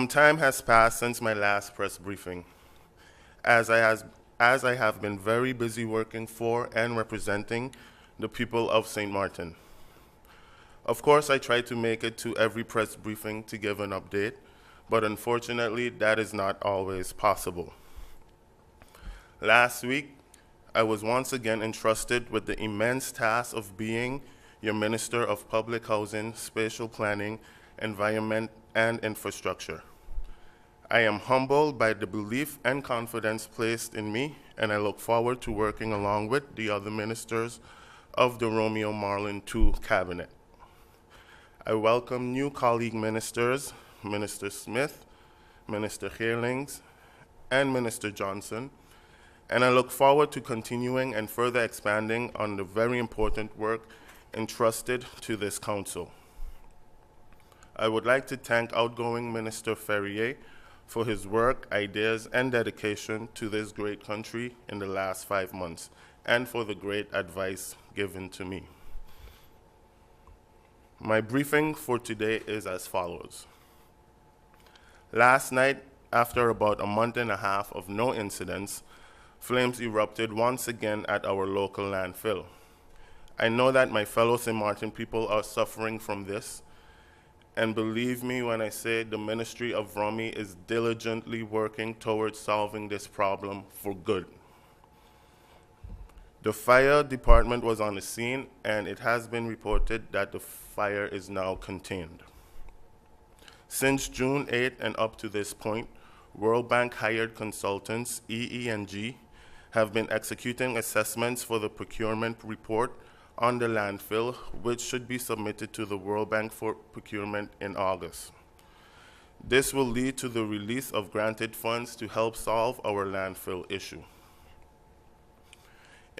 Some time has passed since my last press briefing, as I have been very busy working for and representing the people of St. Martin. Of course, I try to make it to every press briefing to give an update, but unfortunately, that is not always possible. Last week, I was once again entrusted with the immense task of being your Minister of Public Housing, Spatial Planning, Environment, and Infrastructure. I am humbled by the belief and confidence placed in me, and I look forward to working along with the other ministers of the Romeo Marlin II cabinet. I welcome new colleague ministers, Minister Smith, Minister Geerlings, and Minister Johnson, and I look forward to continuing and further expanding on the very important work entrusted to this council. I would like to thank outgoing Minister Ferrier for his work, ideas, and dedication to this great country in the last 5 months, and for the great advice given to me. My briefing for today is as follows. Last night, after about a month and a half of no incidents, flames erupted once again at our local landfill. I know that my fellow St. Martin people are suffering from this, and believe me when I say the Ministry of Romy is diligently working towards solving this problem for good. The fire department was on the scene, and it has been reported that the fire is now contained. Since June 8 and up to this point, World Bank hired consultants, EE&G, have been executing assessments for the procurement report on the landfill, which should be submitted to the World Bank for procurement in August. This will lead to the release of granted funds to help solve our landfill issue.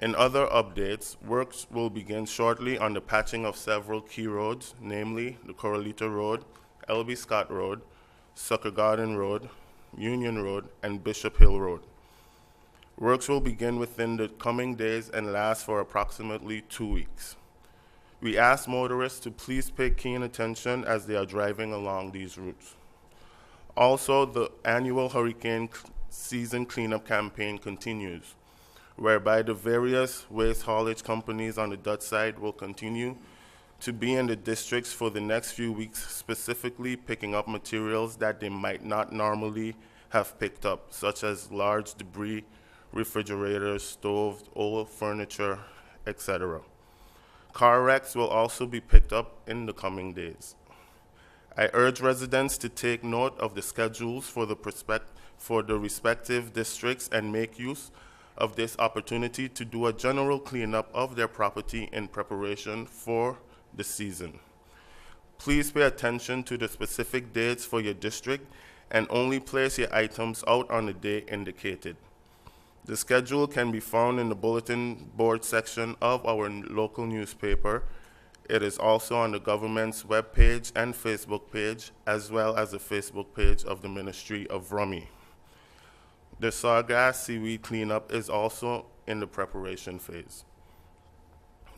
In other updates, works will begin shortly on the patching of several key roads, namely the Corralito Road, L.B. Scott Road, Sucker Garden Road, Union Road, and Bishop Hill Road. Works will begin within the coming days and last for approximately 2 weeks. We ask motorists to please pay keen attention as they are driving along these routes. Also, the annual hurricane season cleanup campaign continues, whereby the various waste haulage companies on the Dutch side will continue to be in the districts for the next few weeks, specifically picking up materials that they might not normally have picked up, such as large debris, refrigerators, stoves, old furniture, etc. Car wrecks will also be picked up in the coming days. I urge residents to take note of the schedules for the respective districts and make use of this opportunity to do a general cleanup of their property in preparation for the season. Please pay attention to the specific dates for your district and only place your items out on the day indicated. The schedule can be found in the bulletin board section of our local newspaper. It is also on the government's webpage and Facebook page, as well as the Facebook page of the Ministry of Romy. The sawgrass seaweed cleanup is also in the preparation phase.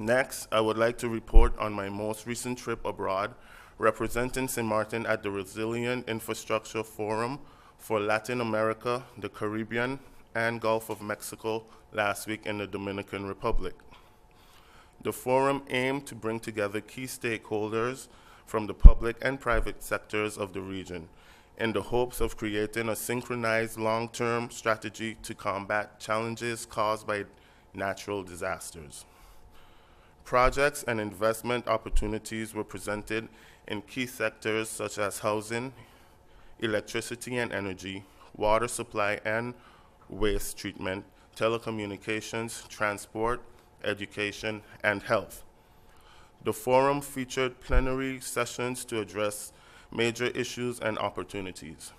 Next, I would like to report on my most recent trip abroad, representing St. Martin at the Resilient Infrastructure Forum for Latin America, the Caribbean, and Gulf of Mexico last week in the Dominican Republic. The forum aimed to bring together key stakeholders from the public and private sectors of the region in the hopes of creating a synchronized long-term strategy to combat challenges caused by natural disasters. Projects and investment opportunities were presented in key sectors such as housing, electricity and energy, water supply and waste treatment, telecommunications, transport, education, and health. The forum featured plenary sessions to address major issues and opportunities.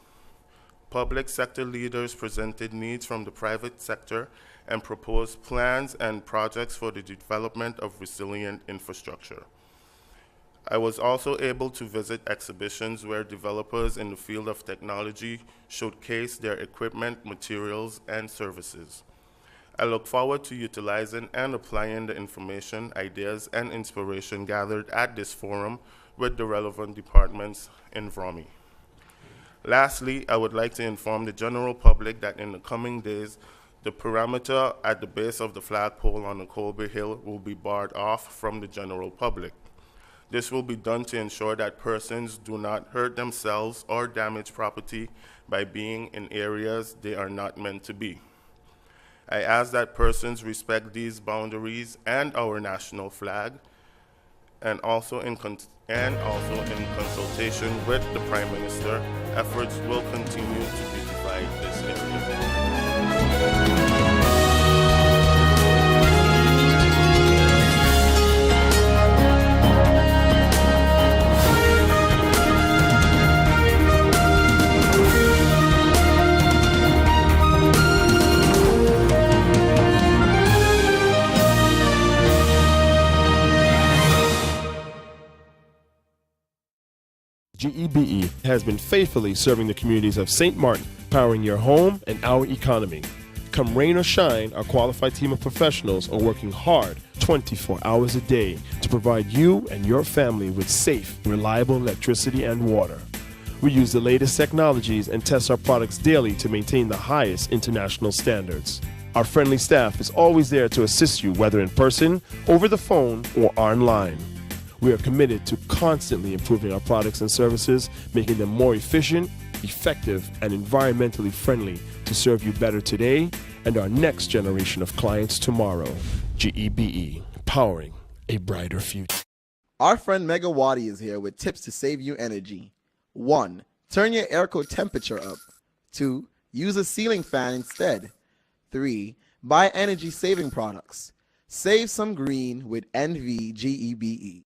Public sector leaders presented needs from the private sector and proposed plans and projects for the development of resilient infrastructure. I was also able to visit exhibitions where developers in the field of technology showcase their equipment, materials, and services. I look forward to utilizing and applying the information, ideas, and inspiration gathered at this forum with the relevant departments in Vromy. Lastly, I would like to inform the general public that in the coming days, the perimeter at the base of the flagpole on the Colby Hill will be barred off from the general public. This will be done to ensure that persons do not hurt themselves or damage property by being in areas they are not meant to be. I ask that persons respect these boundaries and our national flag, and also in consultation with the Prime Minister, efforts will continue to beautify this area. GEBE has been faithfully serving the communities of St. Martin, powering your home and our economy. Come rain or shine, our qualified team of professionals are working hard 24 hours a day to provide you and your family with safe, reliable electricity and water. We use the latest technologies and test our products daily to maintain the highest international standards. Our friendly staff is always there to assist you, whether in person, over the phone, or online. We are committed to constantly improving our products and services, making them more efficient, effective, and environmentally friendly to serve you better today and our next generation of clients tomorrow. GEBE, powering a brighter future. Our friend Megawati is here with tips to save you energy. 1. Turn your airco temperature up. 2. Use a ceiling fan instead. 3. Buy energy-saving products. Save some green with NVGEBE.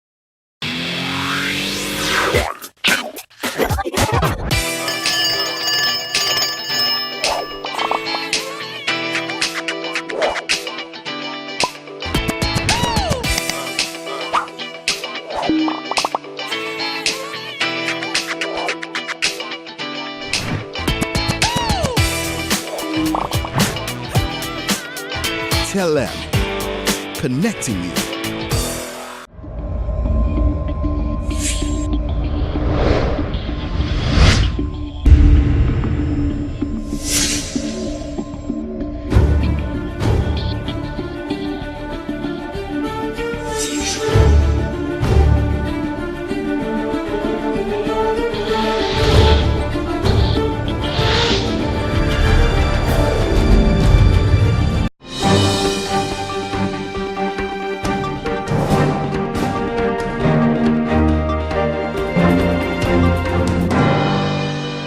Tell them, connecting you.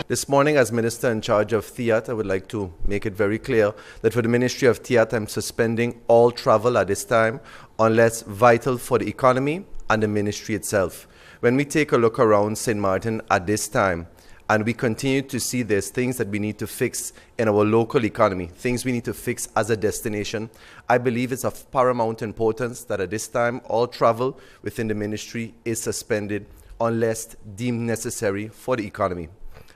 This morning, as Minister in charge of TIAT, I would like to make it very clear that for the Ministry of TIAT, I'm suspending all travel at this time unless vital for the economy and the ministry itself. When we take a look around St. Martin at this time, and we continue to see there's things that we need to fix in our local economy, things we need to fix as a destination, I believe it's of paramount importance that at this time, all travel within the ministry is suspended unless deemed necessary for the economy.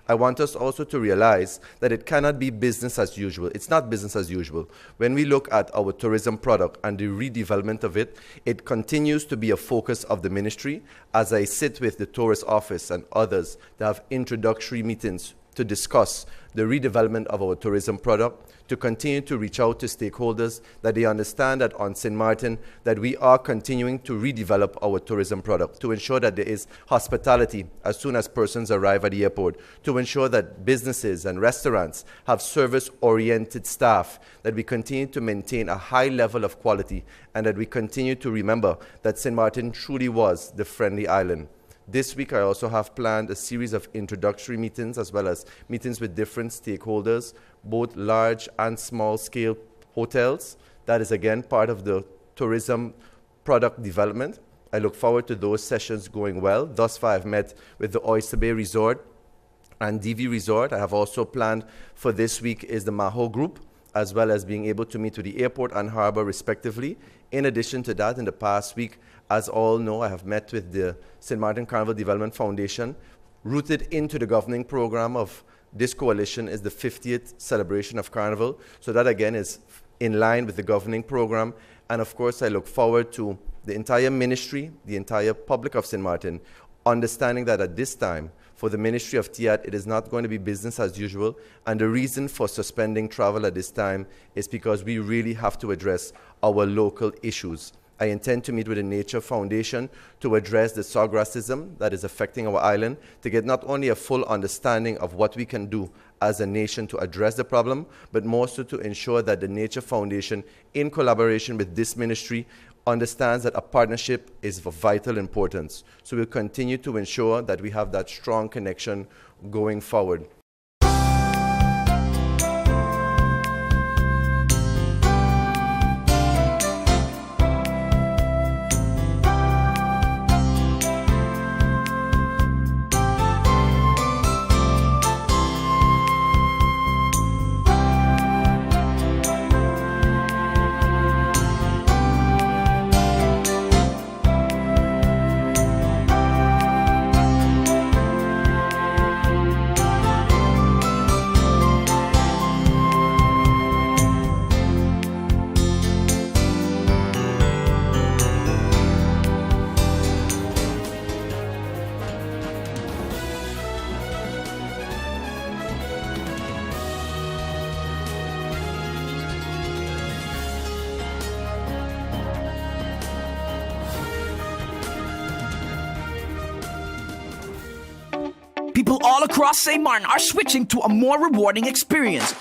I want us also to realize that it cannot be business as usual. It's not business as usual. When we look at our tourism product and the redevelopment of it, it continues to be a focus of the ministry as I sit with the tourist office and others to have introductory meetings to discuss the redevelopment of our tourism product, to continue to reach out to stakeholders that they understand that on St. Martin that we are continuing to redevelop our tourism product, to ensure that there is hospitality as soon as persons arrive at the airport, to ensure that businesses and restaurants have service-oriented staff, that we continue to maintain a high level of quality, and that we continue to remember that St. Martin truly was the friendly island. This week, I also have planned a series of introductory meetings as well as meetings with different stakeholders, both large and small-scale hotels. That is, again, part of the tourism product development. I look forward to those sessions going well. Thus far, I've met with the Oyster Bay Resort and DV Resort. I have also planned for this week is the Maho Group, as well as being able to meet with the airport and harbor respectively. In addition to that, in the past week, as all know, I have met with the St. Martin Carnival Development Foundation. Rooted into the governing program of this coalition is the 50th celebration of Carnival. So that again is in line with the governing program. And of course, I look forward to the entire ministry, the entire public of St. Martin, understanding that at this time, For the Ministry of TIAT, it is not going to be business as usual, and the reason for suspending travel at this time is because we really have to address our local issues. I intend to meet with the Nature Foundation to address the sawgrassism that is affecting our island, to get not only a full understanding of what we can do as a nation to address the problem, but more so to ensure that the Nature Foundation, in collaboration with this ministry, understands that a partnership is of vital importance. So we'll continue to ensure that we have that strong connection going forward. People all across St. Martin are switching to a more rewarding experience.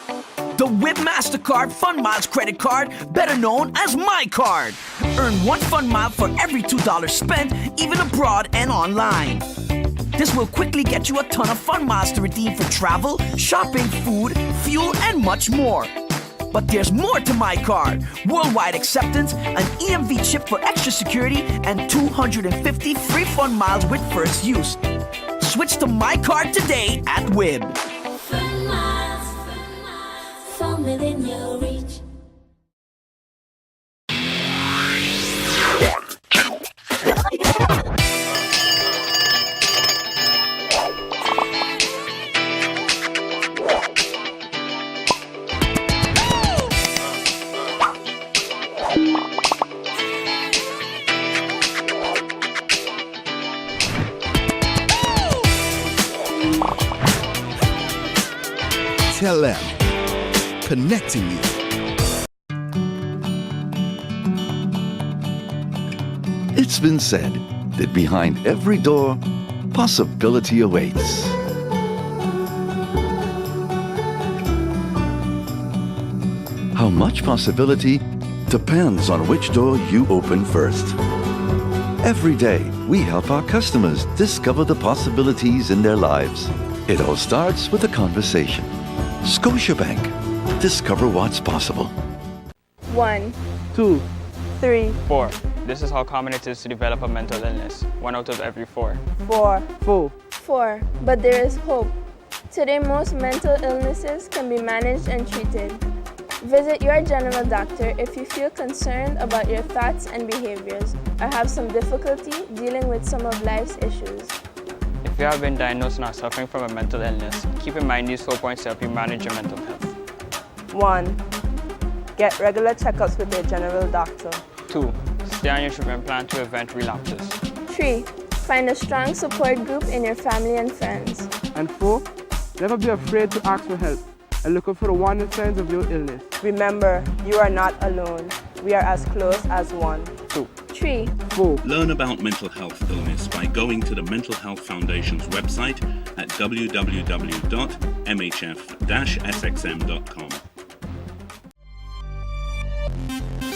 The WIB MasterCard Fun Miles credit card, better known as My Card. Earn 1 Fun Mile for every $2 spent, even abroad and online. This will quickly get you a ton of Fun Miles to redeem for travel, shopping, food, fuel, and much more. But there's more to My Card. Worldwide acceptance, an EMV chip for extra security, and 250 free Fun Miles with first use. Switch to My Card today at WIB. Fun miles from within your reach. Tell them, connecting you. It's been said that behind every door, possibility awaits. How much possibility depends on which door you open first. Every day, we help our customers discover the possibilities in their lives. It all starts with a conversation. Scotiabank. Discover what's possible. 1, 2, 3, 4. This is how common it is to develop a mental illness. 1 out of every 4. 4, 4. 4. But there is hope. Today, most mental illnesses can be managed and treated. Visit your general doctor if you feel concerned about your thoughts and behaviors or have some difficulty dealing with some of life's issues. If you have been diagnosed and are suffering from a mental illness, keep in mind these 4 points to help you manage your mental health. 1. Get regular checkups with your general doctor. 2. Stay on your treatment plan to prevent relapses. 3. Find a strong support group in your family and friends. And 4. Never be afraid to ask for help and look out for the warning signs of your illness. Remember, you are not alone. We are as close as one. 2. 3. 4. Learn about mental health illness by going to the Mental Health Foundation's website at www.mhf-sxm.com.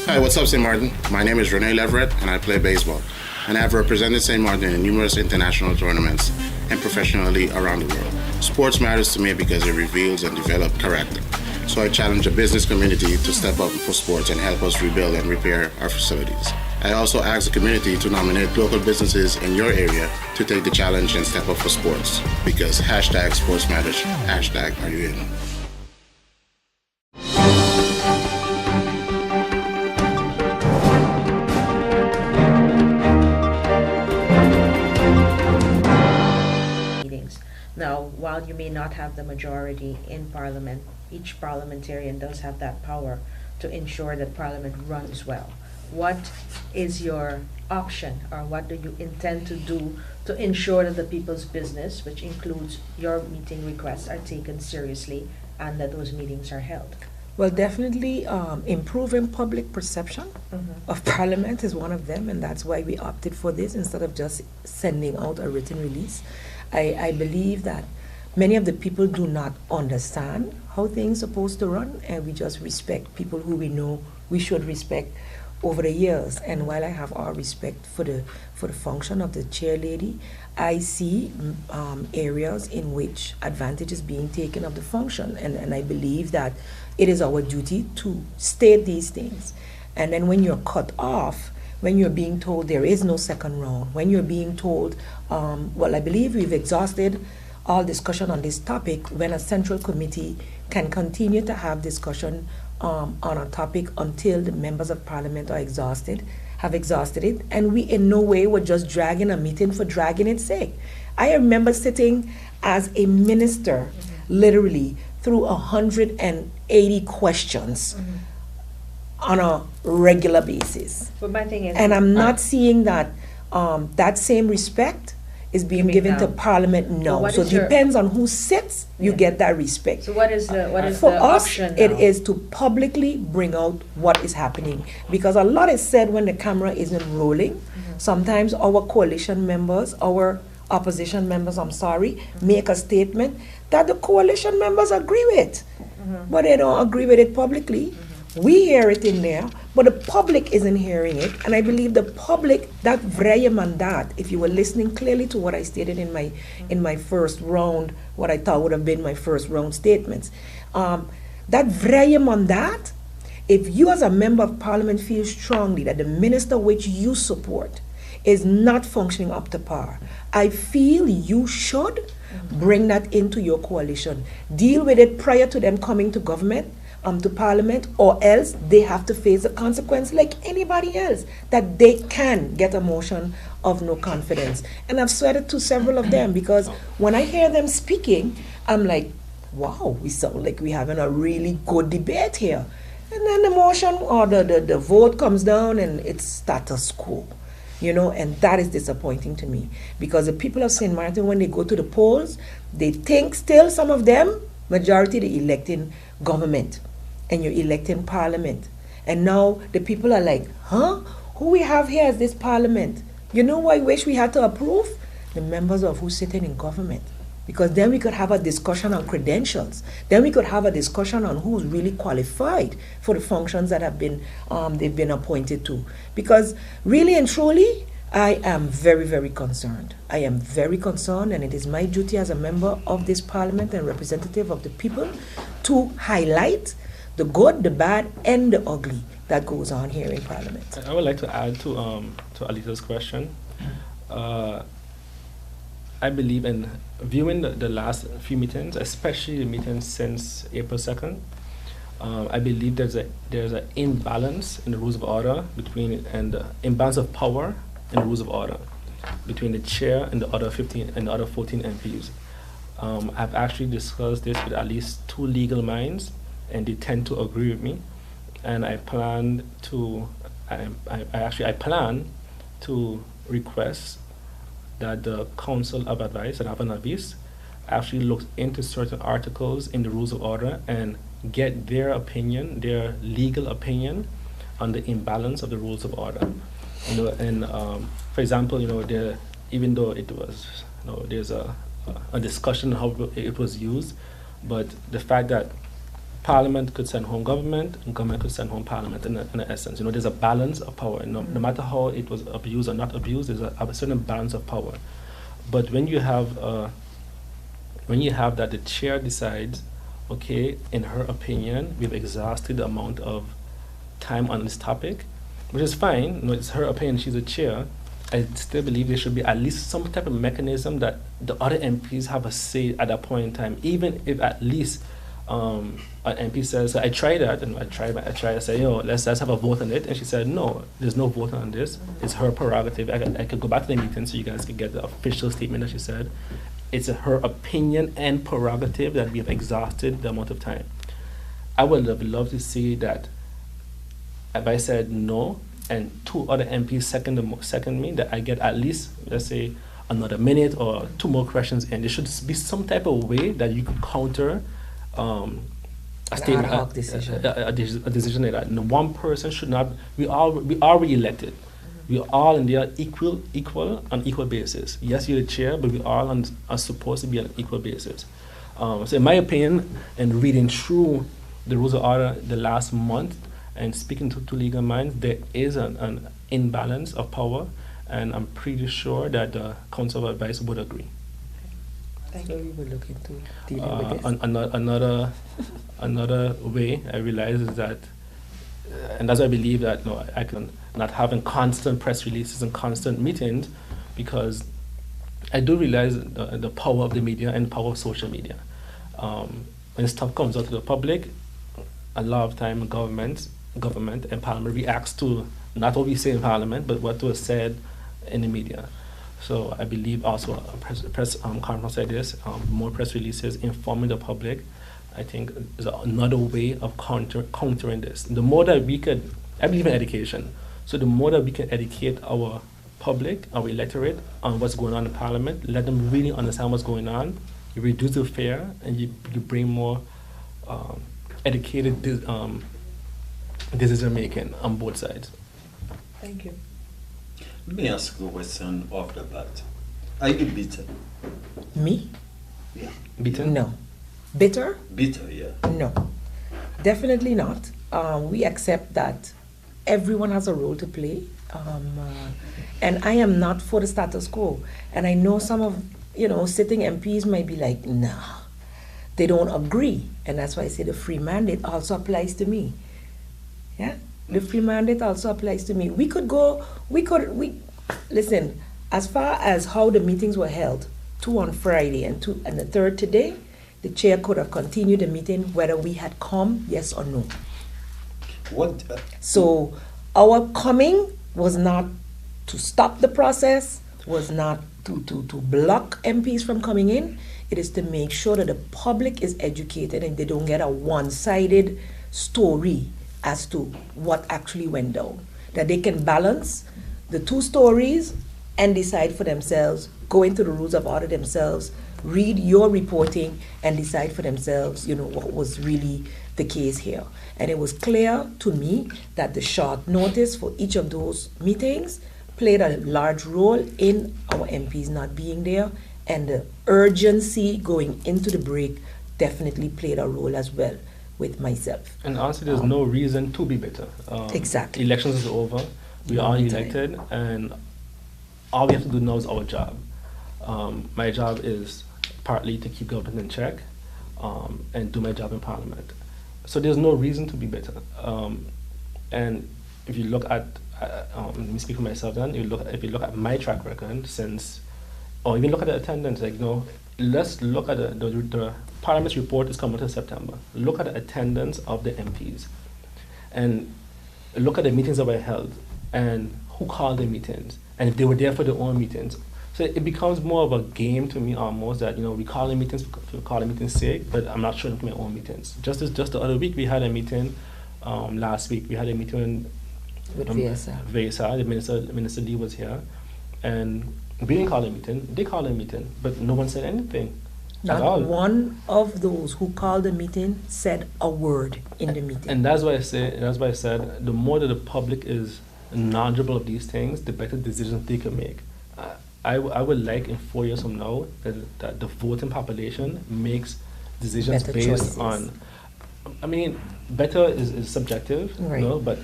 Hi, what's up, St. Martin? My name is Rene Leverett, and I play baseball. And I have represented St. Martin in numerous international tournaments and professionally around the world. Sports matters to me because it reveals and develops character. So I challenge the business community to step up for sports and help us rebuild and repair our facilities. I also ask the community to nominate local businesses in your area to take the challenge and step up for sports. Because hashtag sports matters, hashtag are you in? Now, while you may not have the majority in Parliament, each parliamentarian does have that power to ensure that Parliament runs well. what is your option, or what do you intend to do to ensure that the people's business, which includes your meeting requests, are taken seriously and that those meetings are held? Well, definitely improving public perception of Parliament is one of them, and that's why we opted for this instead of just sending out a written release. I believe that many of the people do not understand how things are supposed to run, and we just respect people who we know we should respect over the years. And while I have all respect for the function of the chair lady, I see areas in which advantage is being taken of the function, and I believe that it is our duty to state these things. And then when you're cut off, when you're being told there is no second round, when you're being told, well, I believe we've exhausted all discussion on this topic, when a central committee can continue to have discussion on a topic until the members of Parliament are have exhausted it, and we in no way were just dragging a meeting for dragging its sake. I remember sitting as a minister, literally through 180 questions on a regular basis. But my thing is, and I'm not seeing that that same respect is being given to Parliament now. So it depends on who sits, you get that respect. So what is the for us, option it now? is to publicly bring out what is happening, because a lot is said when the camera isn't rolling. Sometimes our coalition members, our opposition members, make a statement that the coalition members agree with, but they don't agree with it publicly. We hear it in there, but the public isn't hearing it. And I believe the public, that vrije mandaat, if you were listening clearly to what I stated in my first round, what I thought would have been my first round statements, that vrije mandaat, if you as a member of Parliament feel strongly that the minister which you support is not functioning up to par, I feel you should bring that into your coalition. Deal with it prior to them coming to government, to Parliament, or else they have to face the consequence like anybody else, that they can get a motion of no confidence. And I've said it to several of them, because when I hear them speaking, I'm like, wow, we sound like we're having a really good debate here. And then the motion or the vote comes down and it's status quo. And that is disappointing to me, because the people of St. Martin, when they go to the polls, they think still, some of them, majority, they're electing government and you're electing Parliament. And now the people are like, who we have here is this Parliament? You know what I wish we had to approve? The members of who's sitting in government. Because then we could have a discussion on credentials. Then we could have a discussion on who's really qualified for the functions that have been they've been appointed to. Because really and truly, I am very, very concerned. I am very concerned, and it is my duty as a member of this Parliament and representative of the people to highlight the good, the bad, and the ugly that goes on here in Parliament. I would like to add to Alita's question. I believe in viewing the last few meetings, especially the meetings since April 2nd. I believe there's an imbalance in the rules of order and the imbalance of power in the rules of order between the chair and the other 14 MPs. I've actually discussed this with at least 2 legal minds, and they tend to agree with me. And I plan to request that the Council of Advice and Avis actually looks into certain articles in the rules of order and get their opinion, their legal opinion, on the imbalance of the rules of order. And for example, even though it was, there's a discussion how it was used, but the fact that Parliament could send home government and government could send home Parliament in essence. There's a balance of power. No matter how it was abused or not abused, there's a certain balance of power. But when you have that the chair decides, okay, in her opinion, we've exhausted the amount of time on this topic, which is fine. It's her opinion, she's a chair. I still believe there should be at least some type of mechanism that the other MPs have a say at that point in time, even if at least an MP says, I tried that, and I tried to say, let's have a vote on it, and she said, no, there's no vote on this. It's her prerogative. I could go back to the meeting so you guys could get the official statement that she said. It's her opinion and prerogative that we have exhausted the amount of time. I would have loved to see that if I said no, and 2 other MPs second me, that I get at least, let's say, another minute or 2 more questions in. There should be some type of way that you could counter a statement, ad hoc decision. a decision like that. And one person should not. We are re-elected. We are all in there equal on equal basis. Yes, you're the chair, but we all are supposed to be on an equal basis. So in my opinion, and reading through the rules of order the last month and speaking to legal minds, there is an imbalance of power, and I'm pretty sure that the Council of Advice would agree. So we will look into dealing with this. Another way I realize is that, and that's why I believe that I can not having constant press releases and constant meetings, because I do realize the power of the media and power of social media. When stuff comes out to the public, a lot of time government and parliament reacts to not what we say in parliament, but what was said in the media. So I believe also a press conference like this, more press releases informing the public, I think is another way of countering this. The more that we could, I believe in education, so the more that we can educate our public, our electorate, on what's going on in Parliament, let them really understand what's going on, you reduce the fear, and you bring more educated decision making on both sides. Thank you. Let me ask you a question off the bat. Are you bitter? Me? Yeah. Bitter? No. Bitter? Bitter, yeah. No. Definitely not. We accept that everyone has a role to play. And I am not for the status quo. And I know some of, sitting MPs might be like, nah, they don't agree. And that's why I say the free mandate also applies to me. Yeah? The free mandate also applies to me. Listen, as far as how the meetings were held, 2 on Friday and the 3rd today, the chair could have continued the meeting whether we had come, yes or no. So our coming was not to stop the process, was not to block MPs from coming in. It is to make sure that the public is educated and they don't get a one-sided story as to what actually went down. That they can balance the 2 stories and decide for themselves, go into the rules of order themselves, read your reporting and decide for themselves, what was really the case here. And it was clear to me that the short notice for each of those meetings played a large role in our MPs not being there, and the urgency going into the break definitely played a role as well with myself. And honestly, there's no reason to be bitter. Exactly. Elections is over. We are elected, and all we have to do now is our job. My job is partly to keep government in check and do my job in Parliament. So there's no reason to be bitter. And if you look at, let me speak for myself then, if you look at my track record since, or even look at the attendance, let's look at the Parliament's report is coming to September. Look at the attendance of the MPs and look at the meetings that were held and who called the meetings and if they were there for their own meetings. So it becomes more of a game to me almost that, we call the meetings for calling meetings' sake, but I'm not showing up to my own meetings. Just the other week we had a meeting, last week we had a meeting with VSR. The Minister Lee was here, and we didn't call a meeting, they called a meeting, but no one said anything. Not one of those who called the meeting said a word in the meeting. And that's why I said the more that the public is knowledgeable of these things, the better decisions they can make. I would like in 4 years from now that the voting population makes decisions better based choices. on, better is subjective, right. But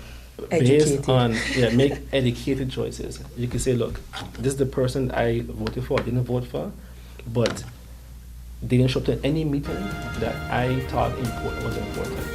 Educated. based on, make educated choices. You can say, look, this is the person I voted for, I didn't vote for, but they didn't show up to any meeting that I thought was important.